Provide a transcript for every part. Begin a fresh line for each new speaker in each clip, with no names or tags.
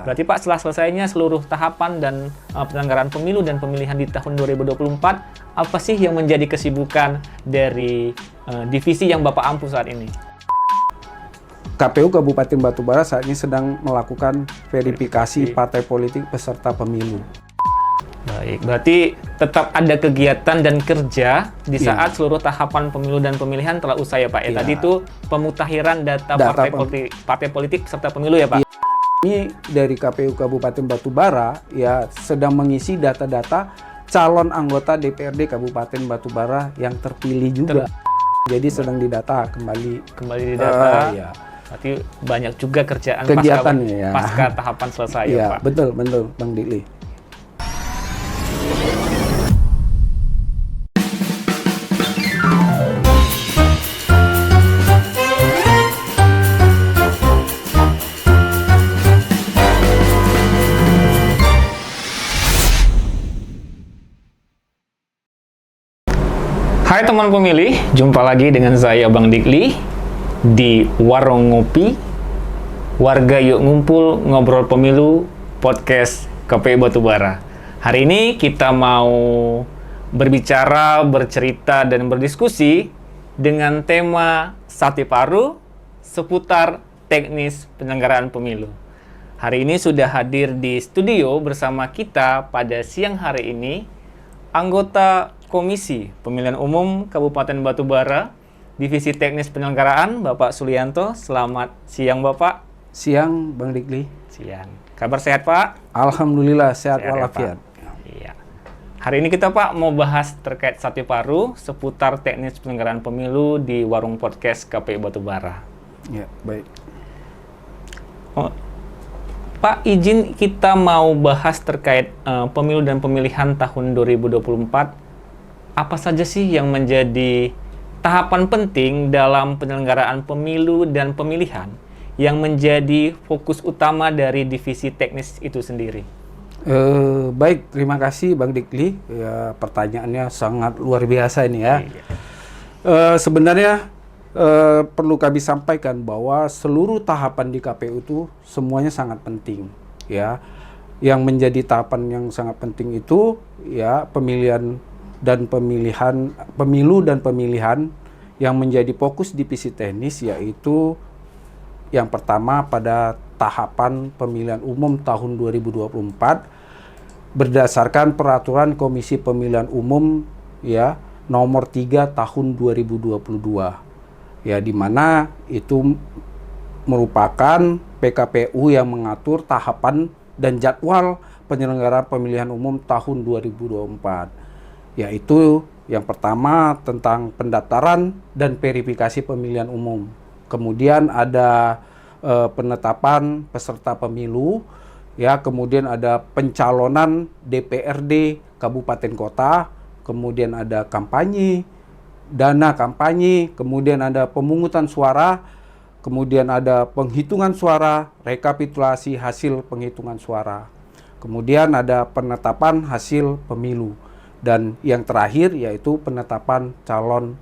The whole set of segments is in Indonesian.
Berarti Pak, setelah selesainya seluruh tahapan dan penyelenggaraan pemilu dan pemilihan di tahun 2024, apa sih yang menjadi kesibukan dari divisi yang Bapak ampu saat ini?
KPU Kabupaten Batubara saat ini sedang melakukan verifikasi partai politik peserta pemilu.
Baik, berarti tetap ada kegiatan dan kerja di saat seluruh tahapan pemilu dan pemilihan telah usai ya Pak ya. Tadi itu pemutakhiran data partai politik peserta pemilu ya Pak.
Ini dari KPU Kabupaten Batubara ya sedang mengisi data-data calon anggota DPRD Kabupaten Batubara yang terpilih juga. Jadi sedang didata kembali
didata.
Ya.
Berarti banyak juga kerjaan pasca tahapan selesai ya Pak.
Betul Bang Dikli.
Hai teman pemilih, jumpa lagi dengan saya Bang Dikli di Warung Ngopi, Warga Yuk Ngumpul Ngobrol Pemilu, podcast KPU Batubara. Hari ini kita mau berbicara, bercerita, dan berdiskusi dengan tema Sate Paru seputar teknis penyelenggaraan pemilu. Hari ini sudah hadir di studio bersama kita pada siang hari ini anggota Komisi Pemilihan Umum Kabupaten Batubara, Divisi Teknis Penyelenggaraan, Bapak Sulianto. Selamat siang, Bapak.
Siang, Bang Dikli.
Siang. Kabar sehat, Pak?
Alhamdulillah, sehat walafiat.
Iya. Hari ini kita, Pak, mau bahas terkait Sate Paru seputar teknis penyelenggaraan pemilu di Warung Podcast KPU Batubara.
Ya, baik.
Pak, izin kita mau bahas terkait pemilu dan pemilihan tahun 2024. Apa saja sih yang menjadi tahapan penting dalam penyelenggaraan pemilu dan pemilihan yang menjadi fokus utama dari divisi teknis itu sendiri?
Baik, terima kasih Bang Dikli. Ya, pertanyaannya sangat luar biasa ini ya. Sebenarnya perlu kami sampaikan bahwa seluruh tahapan di KPU itu semuanya sangat penting ya. Yang menjadi tahapan yang sangat penting itu ya pemilihan dan pemilu dan pemilihan yang menjadi fokus divisi teknis, yaitu yang pertama pada tahapan pemilihan umum tahun 2024 berdasarkan peraturan Komisi Pemilihan Umum ya nomor 3 tahun 2022 ya, di mana itu merupakan PKPU yang mengatur tahapan dan jadwal penyelenggaraan pemilihan umum tahun 2024. Yaitu yang pertama tentang pendaftaran dan verifikasi pemilihan umum. Kemudian ada penetapan peserta pemilu, ya, kemudian ada pencalonan DPRD kabupaten kota, kemudian ada kampanye, dana kampanye, kemudian ada pemungutan suara, kemudian ada penghitungan suara, rekapitulasi hasil penghitungan suara. Kemudian ada penetapan hasil pemilu. Dan yang terakhir yaitu penetapan calon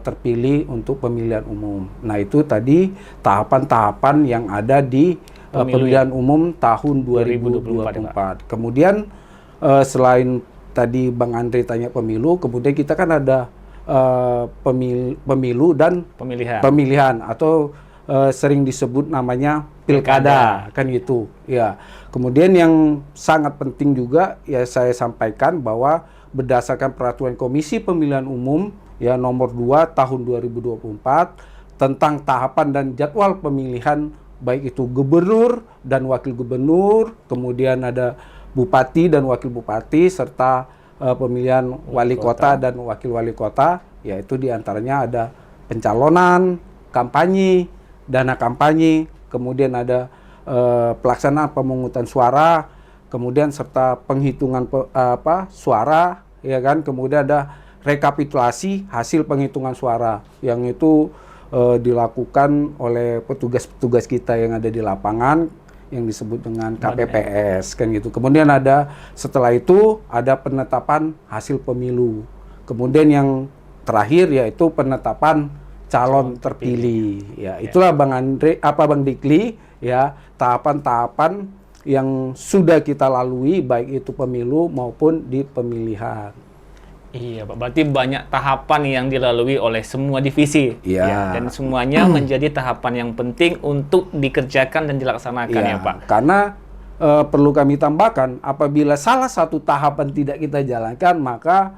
terpilih untuk pemilihan umum. Nah, itu tadi tahapan-tahapan yang ada di pemilihan umum tahun 2024. Kemudian selain tadi Bang Andre tanya pemilu, kemudian kita kan ada pemilu dan pemilihan atau sering disebut namanya pilkada kan gitu ya. Kemudian yang sangat penting juga ya saya sampaikan bahwa berdasarkan peraturan Komisi Pemilihan Umum ya nomor 2 tahun 2024 tentang tahapan dan jadwal pemilihan baik itu gubernur dan wakil gubernur, kemudian ada bupati dan wakil bupati serta pemilihan wali kota dan wakil wali kota, yaitu diantaranya ada pencalonan, kampanye, dana kampanye, kemudian ada pelaksanaan pemungutan suara, kemudian serta penghitungan suara, ya kan, kemudian ada rekapitulasi hasil penghitungan suara yang itu dilakukan oleh petugas-petugas kita yang ada di lapangan yang disebut dengan KPPS kan gitu. Kemudian ada setelah itu ada penetapan hasil pemilu. Kemudian yang terakhir yaitu penetapan calon terpilih. Ya, itulah Bang Andre, Bang Dikli, ya, tahapan-tahapan yang sudah kita lalui, baik itu pemilu maupun di pemilihan.
Iya, Pak. Berarti banyak tahapan yang dilalui oleh semua divisi.
Iya.
Ya, dan semuanya menjadi tahapan yang penting untuk dikerjakan dan dilaksanakan ya, Pak.
Karena perlu kami tambahkan, apabila salah satu tahapan tidak kita jalankan, maka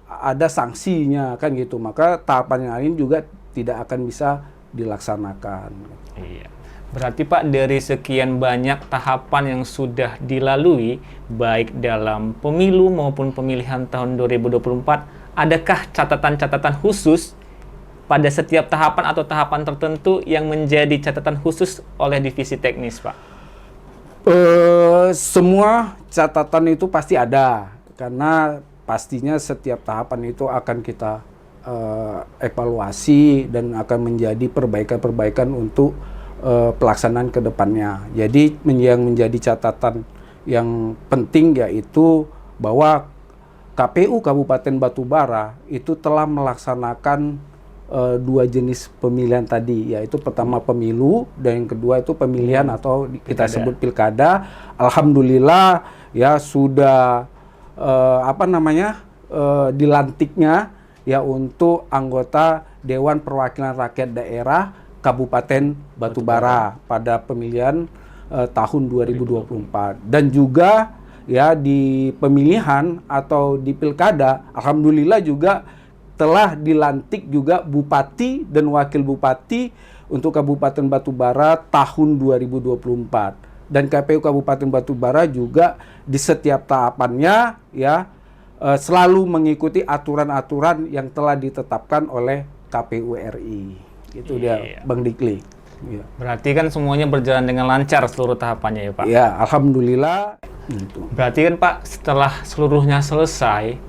ada sanksinya, kan gitu. Maka tahapan yang lain juga tidak akan bisa dilaksanakan.
Iya. Berarti Pak, dari sekian banyak tahapan yang sudah dilalui, baik dalam pemilu maupun pemilihan tahun 2024, adakah catatan-catatan khusus pada setiap tahapan atau tahapan tertentu yang menjadi catatan khusus oleh divisi teknis, Pak?
Semua catatan itu pasti ada, karena pastinya setiap tahapan itu akan kita evaluasi dan akan menjadi perbaikan-perbaikan untuk pelaksanaan ke depannya. Jadi yang menjadi catatan yang penting yaitu bahwa KPU Kabupaten Batubara itu telah melaksanakan dua jenis pemilihan tadi, yaitu pertama pemilu dan yang kedua itu pemilihan atau kita sebut pilkada. Alhamdulillah ya sudah dilantiknya ya untuk anggota Dewan Perwakilan Rakyat Daerah Kabupaten Batubara pada pemilihan tahun 2024. Dan juga ya di pemilihan atau di pilkada, alhamdulillah juga telah dilantik juga bupati dan wakil bupati untuk Kabupaten Batubara tahun 2024. Dan KPU Kabupaten Batubara juga di setiap tahapannya ya selalu mengikuti aturan-aturan yang telah ditetapkan oleh KPU RI. Itu dia Bang Dikli. Ya.
Berarti kan semuanya berjalan dengan lancar seluruh tahapannya ya, Pak?
Ya, alhamdulillah. Gitu.
Berarti kan Pak, setelah seluruhnya selesai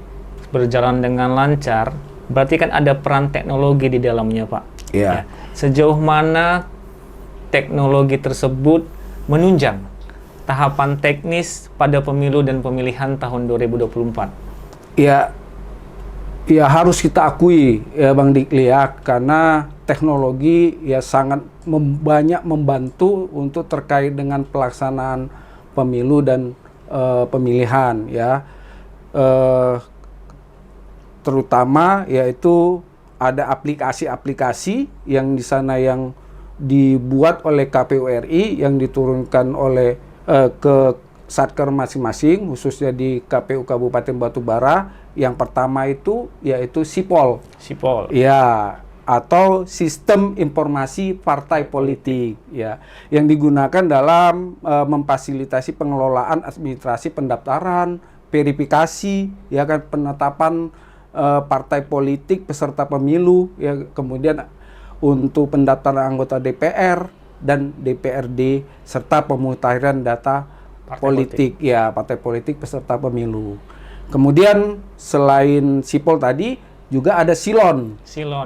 berjalan dengan lancar, berarti kan ada peran teknologi di dalamnya, Pak.
Ya.
Sejauh mana teknologi tersebut menunjang tahapan teknis pada pemilu dan pemilihan tahun 2024?
Ya harus kita akui ya Bang Dikli ya, karena teknologi ya sangat banyak membantu untuk terkait dengan pelaksanaan pemilu dan pemilihan ya. Terutama yaitu ada aplikasi-aplikasi yang di sana yang dibuat oleh KPU RI yang diturunkan oleh ke Satker masing-masing, khususnya di KPU Kabupaten Batubara. Yang pertama itu yaitu SIPOL.
SIPOL.
Ya, atau Sistem Informasi Partai Politik ya, yang digunakan dalam memfasilitasi pengelolaan administrasi pendaftaran, verifikasi ya kan, penetapan partai politik peserta pemilu ya, kemudian untuk pendaftaran anggota DPR dan DPRD serta pemutahiran data politik ya, partai politik peserta pemilu. Kemudian selain SIPOL tadi juga ada SILON.
SILON.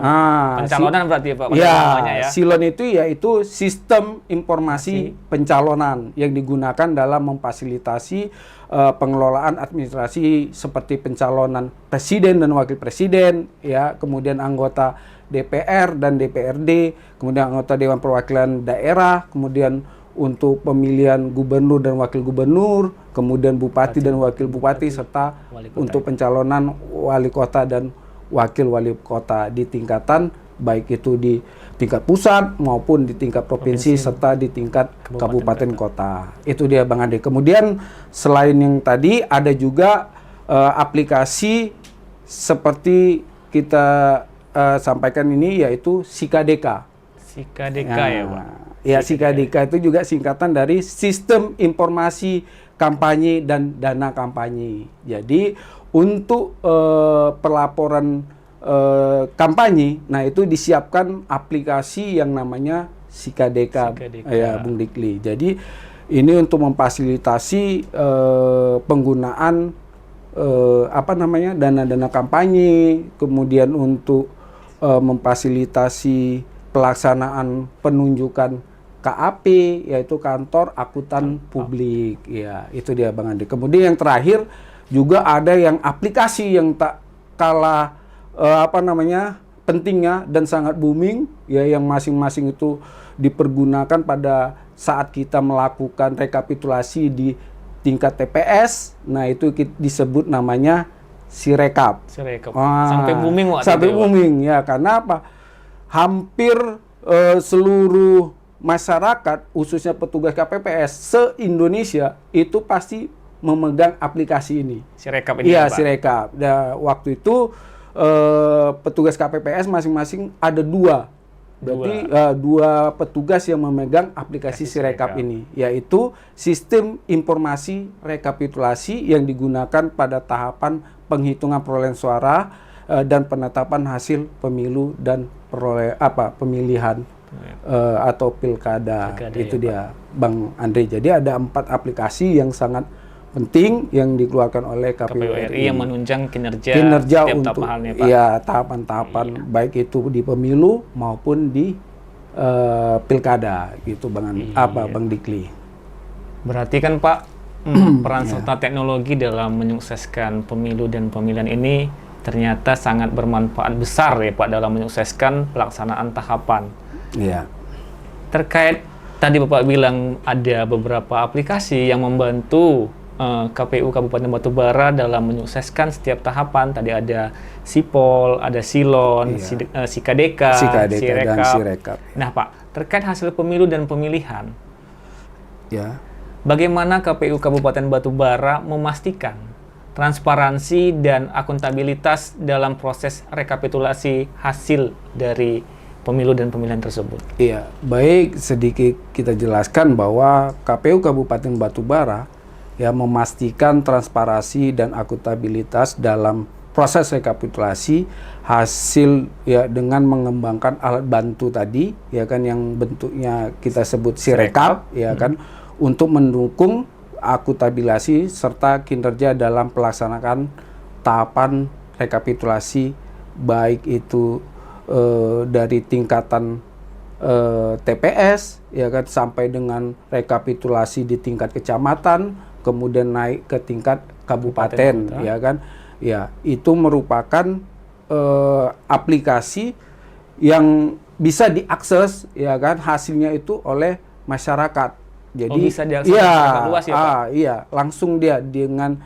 Pencalonan berarti ya, Pak?
Ya, SILON itu yaitu Sistem Informasi Pencalonan yang digunakan dalam memfasilitasi pengelolaan administrasi seperti pencalonan presiden dan wakil presiden ya, kemudian anggota DPR dan DPRD, kemudian anggota Dewan Perwakilan Daerah, kemudian untuk pemilihan gubernur dan wakil gubernur, kemudian bupati dan wakil bupati, serta untuk pencalonan wali kota dan wakil wali kota di tingkatan baik itu di tingkat pusat maupun di tingkat provinsi serta di tingkat kabupaten kota. Itu dia Bang Ade. Kemudian selain yang tadi ada juga aplikasi seperti kita sampaikan ini yaitu Sikadeka.
Sikadeka ya, Pak.
Ya, Sikadeka itu juga singkatan dari Sistem Informasi Kampanye dan Dana Kampanye. Jadi untuk pelaporan kampanye, nah itu disiapkan aplikasi yang namanya Sikadeka. Ya, Bung Dikli. Jadi ini untuk memfasilitasi penggunaan dana-dana kampanye, kemudian untuk memfasilitasi pelaksanaan penunjukan KAP, yaitu kantor akuntan publik. Ya, itu dia Bang Andi. Kemudian yang terakhir juga ada yang aplikasi yang tak kalah pentingnya dan sangat booming ya, yang masing-masing itu dipergunakan pada saat kita melakukan rekapitulasi di tingkat TPS. Nah, itu disebut namanya Sirekap.
Sirekap. Sampai booming waktu
sampai
itu,
booming ya, karena apa? Hampir seluruh masyarakat, khususnya petugas KPPS se-Indonesia itu pasti memegang aplikasi ini.
Sirekap ini
Iya,
ya, Pak?
Sirekap. Nah, waktu itu petugas KPPS masing-masing ada dua. Berarti dua petugas yang memegang aplikasi Sirekap ini, yaitu sistem informasi rekapitulasi yang digunakan pada tahapan penghitungan perolehan suara dan penetapan hasil pemilu dan pemilihan atau pilkada itu
ya,
dia, Bang Andre. Jadi ada 4 aplikasi yang sangat penting yang dikeluarkan oleh KPU RI
yang menunjang kinerja
setiap
untuk
tahapannya, Pak. Ya, tahapan-tahapan baik itu di pemilu maupun di pilkada gitu, Bang Dikli.
Berarti kan, Pak, peran serta teknologi dalam menyukseskan pemilu dan pemilihan ini ternyata sangat bermanfaat besar ya, Pak, dalam menyukseskan pelaksanaan tahapan.
Iya.
Terkait tadi Bapak bilang ada beberapa aplikasi yang membantu KPU Kabupaten Batubara dalam menyukseskan setiap tahapan. Tadi ada Sipol, ada Silon, Sikadeka,
dan Sirekap.
Nah, Pak, terkait hasil pemilu dan pemilihan,
ya,
bagaimana KPU Kabupaten Batubara memastikan transparansi dan akuntabilitas dalam proses rekapitulasi hasil dari pemilu dan pemilihan tersebut?
Iya, baik, sedikit kita jelaskan bahwa KPU Kabupaten Batubara ya memastikan transparansi dan akuntabilitas dalam proses rekapitulasi hasil ya dengan mengembangkan alat bantu tadi ya kan, yang bentuknya kita sebut Sirekap ya kan, untuk mendukung akuntabilisasi serta kinerja dalam pelaksanaan tahapan rekapitulasi, baik itu dari tingkatan TPS ya kan, sampai dengan rekapitulasi di tingkat kecamatan, kemudian naik ke tingkat kabupaten ya kan. Ya, itu merupakan aplikasi yang bisa diakses ya kan hasilnya itu oleh masyarakat. Jadi
bisa diakses masyarakat luas ya, Pak?
Iya, langsung dia dengan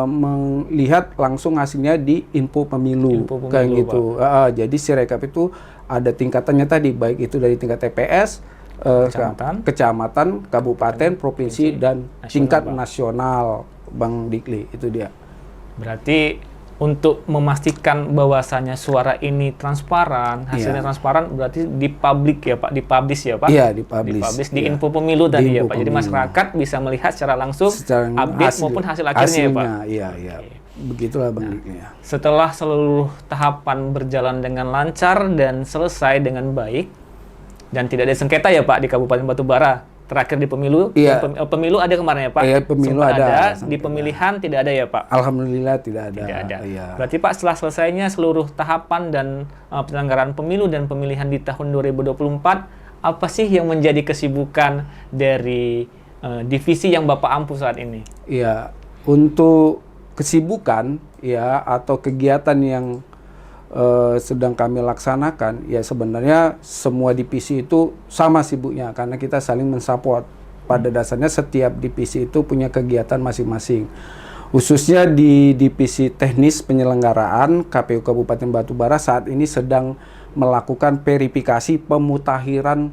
melihat langsung hasilnya di info pemilu kayak gitu. Jadi Sirekap itu ada tingkatannya tadi, baik itu dari tingkat TPS, kecamatan, kabupaten, provinsi, dan tingkat nasional, Bang Dikli. Itu dia.
Berarti untuk memastikan bahwasanya suara ini transparan, hasilnya transparan, berarti dipublik ya, Pak, dipublish ya, Pak?
Iya, dipublish
di info pemilu tadi ya, Pak. Jadi masyarakat bisa melihat secara langsung update maupun hasil akhirnya ya, Pak?
Iya. Begitulah, Bang Dikli.
Setelah seluruh tahapan berjalan dengan lancar dan selesai dengan baik, dan tidak ada sengketa ya, Pak, di Kabupaten Batubara. Terakhir di pemilu, pemilu ada kemarin ya, Pak?
Iya, pemilu ada.
Di pemilihan tidak ada ya, Pak?
Alhamdulillah tidak ada.
Tidak ada.
Iya.
Berarti, Pak, setelah selesainya seluruh tahapan dan penyelenggaraan pemilu dan pemilihan di tahun 2024, apa sih yang menjadi kesibukan dari divisi yang Bapak ampu saat ini?
Iya, untuk kesibukan ya atau kegiatan yang sedang kami laksanakan, ya sebenarnya semua divisi itu sama sibuknya karena kita saling mensupport. Pada dasarnya setiap divisi itu punya kegiatan masing-masing. Khususnya di divisi teknis penyelenggaraan, KPU Kabupaten Batubara saat ini sedang melakukan verifikasi pemutahiran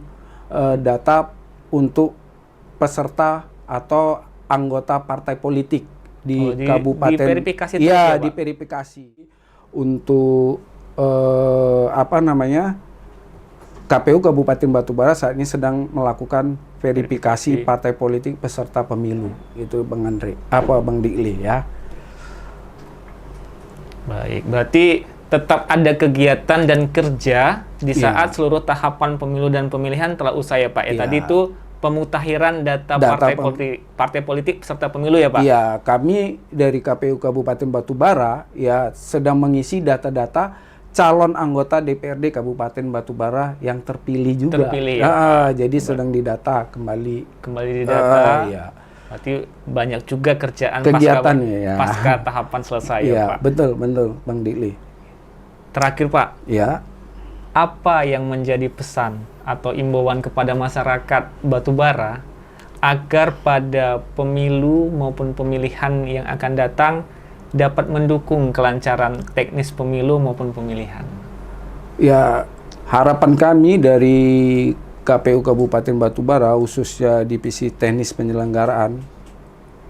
data untuk peserta atau anggota partai politik di kabupaten.
Diverifikasi
ya, diverifikasi. Untuk KPU Kabupaten Batubara saat ini sedang melakukan verifikasi partai politik peserta pemilu. Itu Bang Dikli ya.
Baik, berarti tetap ada kegiatan dan kerja di saat seluruh tahapan pemilu dan pemilihan telah usai ya, Pak. Tadi itu pemutahiran data partai politik peserta pemilu ya, Pak?
Iya, kami dari KPU Kabupaten Batubara ya sedang mengisi data-data calon anggota DPRD Kabupaten Batubara yang terpilih juga.
Terpilih ya,
jadi sedang didata kembali
didata.
Iya.
Berarti banyak juga kegiatan
pasca
tahapan selesai ya, Pak?
Betul Bang Dikli.
Terakhir Pak,
Ya.
apa yang menjadi pesan atau imbauan kepada masyarakat Batubara agar pada pemilu maupun pemilihan yang akan datang dapat mendukung kelancaran teknis pemilu maupun pemilihan?
Ya, harapan kami dari KPU Kabupaten Batubara, khususnya Divisi Teknis Penyelenggaraan,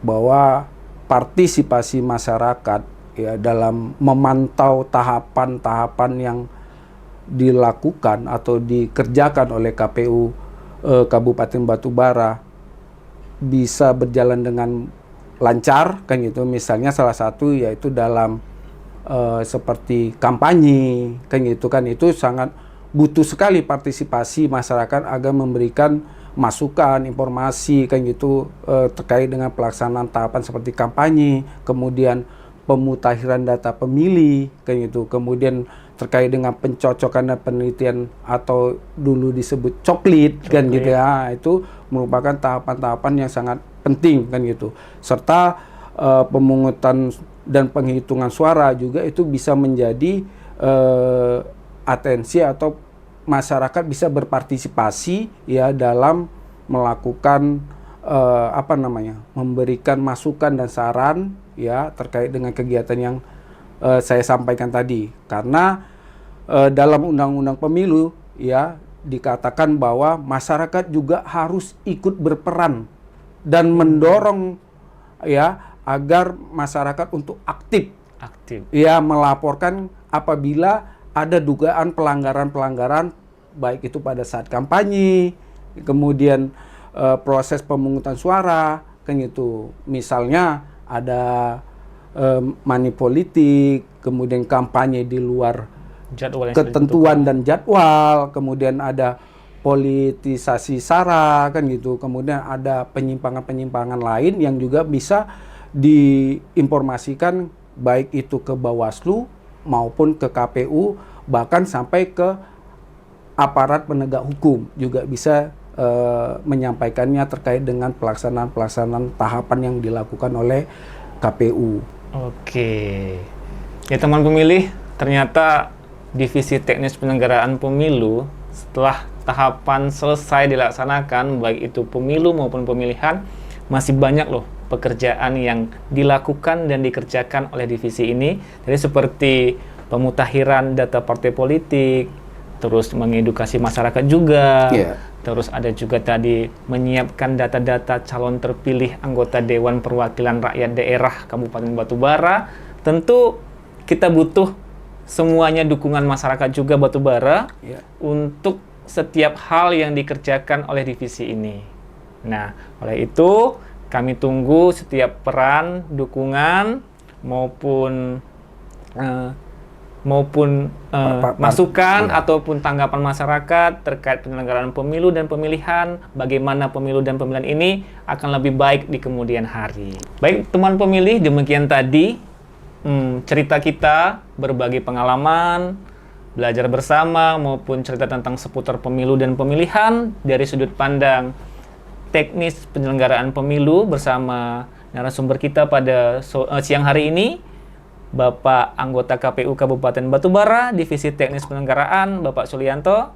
bahwa partisipasi masyarakat ya dalam memantau tahapan-tahapan yang dilakukan atau dikerjakan oleh KPU Kabupaten Batubara bisa berjalan dengan lancar, kan gitu. Misalnya salah satu yaitu dalam seperti kampanye, kan gitu kan, itu sangat butuh sekali partisipasi masyarakat agar memberikan masukan, informasi, kan gitu, terkait dengan pelaksanaan tahapan seperti kampanye, kemudian pemutakhiran data pemilih, kan gitu, kemudian terkait dengan pencocokan dan penelitian atau dulu disebut coklit, kan gitu ya, itu merupakan tahapan-tahapan yang sangat penting, kan gitu, serta pemungutan dan penghitungan suara juga itu bisa menjadi atensi atau masyarakat bisa berpartisipasi ya dalam melakukan memberikan masukan dan saran ya terkait dengan kegiatan yang saya sampaikan tadi. Karena dalam undang-undang pemilu ya dikatakan bahwa masyarakat juga harus ikut berperan dan mendorong ya agar masyarakat untuk aktif ya melaporkan apabila ada dugaan pelanggaran-pelanggaran, baik itu pada saat kampanye, kemudian proses pemungutan suara, kan gitu. Misalnya ada money politik, kemudian kampanye di luar ketentuan dan jadwal, kemudian ada politisasi sara, kan gitu. Kemudian ada penyimpangan-penyimpangan lain yang juga bisa diinformasikan baik itu ke Bawaslu maupun ke KPU, bahkan sampai ke aparat penegak hukum juga bisa menyampaikannya terkait dengan pelaksanaan tahapan yang dilakukan oleh KPU.
Oke. Ya teman pemilih, ternyata Divisi Teknis Penyelenggaraan Pemilu setelah tahapan selesai dilaksanakan, baik itu pemilu maupun pemilihan, masih banyak loh pekerjaan yang dilakukan dan dikerjakan oleh divisi ini. Jadi seperti pemutakhiran data partai politik, terus mengedukasi masyarakat juga, terus ada juga tadi menyiapkan data-data calon terpilih anggota Dewan Perwakilan Rakyat Daerah Kabupaten Batubara. Tentu kita butuh semuanya dukungan masyarakat juga Batubara untuk setiap hal yang dikerjakan oleh divisi ini. Nah, oleh itu kami tunggu setiap peran, dukungan maupun masukan ataupun tanggapan masyarakat terkait penyelenggaraan pemilu dan pemilihan, bagaimana pemilu dan pemilihan ini akan lebih baik di kemudian hari. Baik teman pemilih, demikian tadi cerita kita, berbagi pengalaman, belajar bersama maupun cerita tentang seputar pemilu dan pemilihan dari sudut pandang teknis penyelenggaraan pemilu bersama narasumber kita pada siang hari ini, Bapak anggota KPU Kabupaten Batubara, Divisi Teknis Penyelenggaraan, Bapak Sulianto.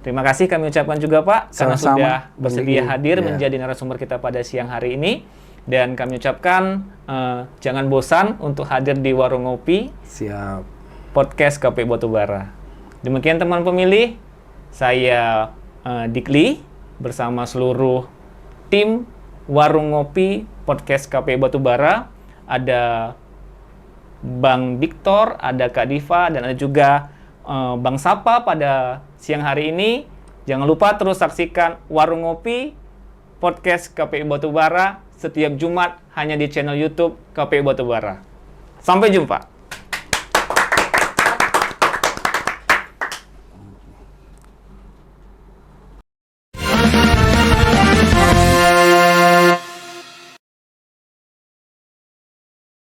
Terima kasih kami ucapkan juga Pak, karena sudah bersedia hadir menjadi narasumber kita pada siang hari ini. Dan kami ucapkan jangan bosan untuk hadir di Warung Ngopi.
Siap.
Podcast KPU Batubara. Demikian teman pemilih, saya Dikli bersama seluruh tim Warung Ngopi Podcast KPU Batubara. Ada Bang Victor, ada Kak Diva, dan ada juga Bang Sapa pada siang hari ini. Jangan lupa terus saksikan Warung Ngopi Podcast KPU Batubara setiap Jumat hanya di channel YouTube KPU Batubara. Sampai jumpa.